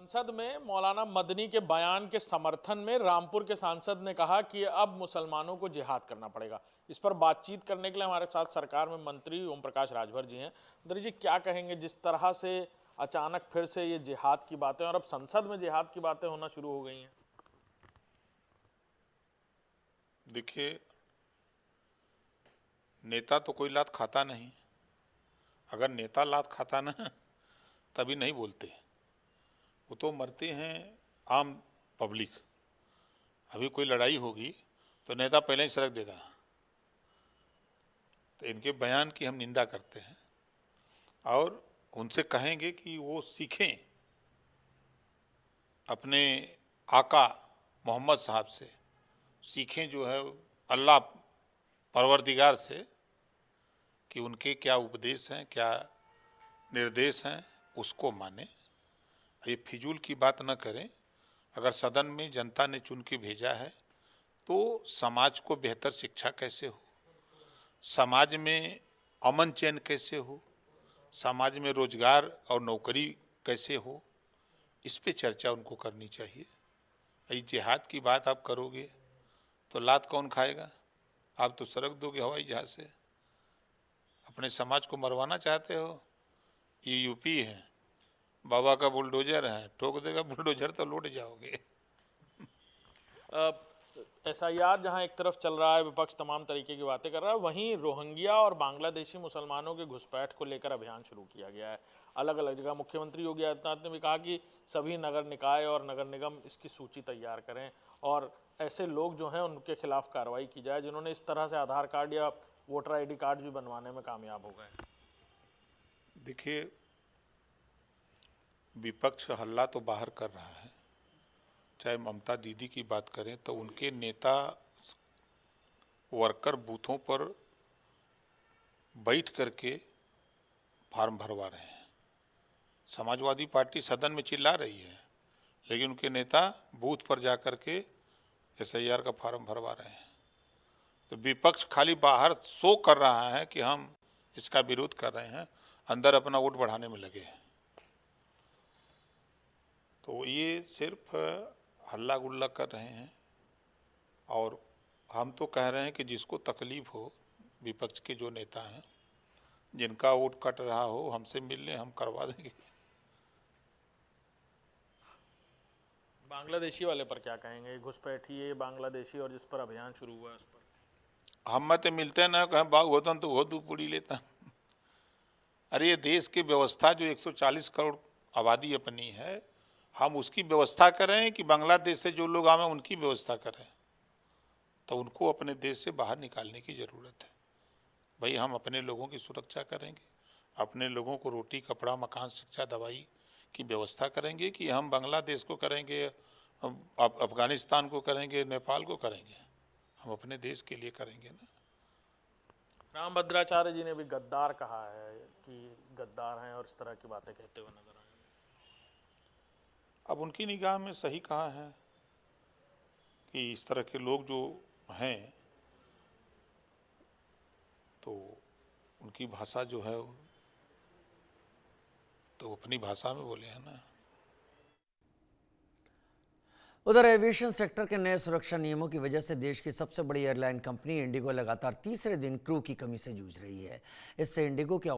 संसद में मौलाना मदनी के बयान के समर्थन में रामपुर के सांसद ने कहा कि अब मुसलमानों को जिहाद करना पड़ेगा। इस पर बातचीत करने के लिए हमारे साथ सरकार में मंत्री ओम प्रकाश राजभर जी हैं। मंत्री जी, क्या कहेंगे जिस तरह से अचानक फिर से ये जिहाद की बातें और अब संसद में जिहाद की बातें होना शुरू हो गई हैं? देखिए, नेता तो कोई लात खाता नहीं। अगर नेता लात खाता ना तभी नहीं बोलते, वो तो मरते हैं आम पब्लिक। अभी कोई लड़ाई होगी तो नेता पहले ही सड़क देगा। तो इनके बयान की हम निंदा करते हैं और उनसे कहेंगे कि वो सीखें अपने आका मोहम्मद साहब से, सीखें जो है अल्लाह परवरदिगार से कि उनके क्या उपदेश हैं, क्या निर्देश हैं, उसको माने। ये फिजूल की बात न करें। अगर सदन में जनता ने चुन के भेजा है तो समाज को बेहतर शिक्षा कैसे हो, समाज में अमन चैन कैसे हो, समाज में रोजगार और नौकरी कैसे हो, इस पे चर्चा उनको करनी चाहिए। ये जिहाद की बात आप करोगे तो लात कौन खाएगा? आप तो सड़क दोगे हवाई जहाज से। अपने समाज को मरवाना चाहते हो। ये यूपी है, बाबा का बुलडोजर है, ठोक देगा बुलडोजर तो लौट जाओगे। SIR जहां एक तरफ चल रहा है, विपक्ष तमाम तरीके की बातें कर रहा है, वहीं रोहिंग्या और बांग्लादेशी मुसलमानों के घुसपैठ को लेकर अभियान शुरू किया गया है अलग अलग जगह। मुख्यमंत्री योगी आदित्यनाथ ने भी कहा कि सभी नगर निकाय और नगर निगम इसकी सूची तैयार करें और ऐसे लोग जो हैं उनके खिलाफ कार्रवाई की जाए जिन्होंने इस तरह से आधार कार्ड या वोटर ID कार्ड भी बनवाने में कामयाब हो गए। देखिए, विपक्ष हल्ला तो बाहर कर रहा है। चाहे ममता दीदी की बात करें तो उनके नेता वर्कर बूथों पर बैठ करके फार्म भरवा रहे हैं। समाजवादी पार्टी सदन में चिल्ला रही है, लेकिन उनके नेता बूथ पर जा करके SIR का फार्म भरवा रहे हैं। तो विपक्ष खाली बाहर शो कर रहा है कि हम इसका विरोध कर रहे हैं, अंदर अपना वोट बढ़ाने में लगे हैं। तो ये सिर्फ हल्ला गुल्ला कर रहे हैं और हम तो कह रहे हैं कि जिसको तकलीफ हो, विपक्ष के जो नेता हैं, जिनका वोट कट रहा हो, हमसे मिल लें, हम करवा देंगे। बांग्लादेशी वाले पर क्या कहेंगे? घुसपैठी ये बांग्लादेशी और जिस पर अभियान शुरू हुआ है उस पर हम मत मिलते ना, कहें बाग होता तो वो दू पूड़ी लेता। अरे ये देश की व्यवस्था जो 140 करोड़ आबादी अपनी है, हम उसकी व्यवस्था करें कि बांग्लादेश से जो लोग आए उनकी व्यवस्था करें? तो उनको अपने देश से बाहर निकालने की ज़रूरत है। भाई, हम अपने लोगों की सुरक्षा करेंगे, अपने लोगों को रोटी कपड़ा मकान शिक्षा दवाई की व्यवस्था करेंगे कि हम बांग्लादेश को करेंगे, अफगानिस्तान को करेंगे, नेपाल को करेंगे? हम अपने देश के लिए करेंगे ना। रामभद्राचार्य जी ने भी गद्दार कहा है कि गद्दार हैं और इस तरह की बातें कहते हुए नजर आए। अब उनकी निगाह में सही कहा है कि इस तरह के लोग जो हैं तो उनकी भाषा जो है तो अपनी भाषा में बोले हैं ना। उधर एविएशन सेक्टर के नए सुरक्षा नियमों की वजह से देश की सबसे बड़ी एयरलाइन कंपनी इंडिगो लगातार तीसरे दिन क्रू की कमी से जूझ रही है। इससे इंडिगो के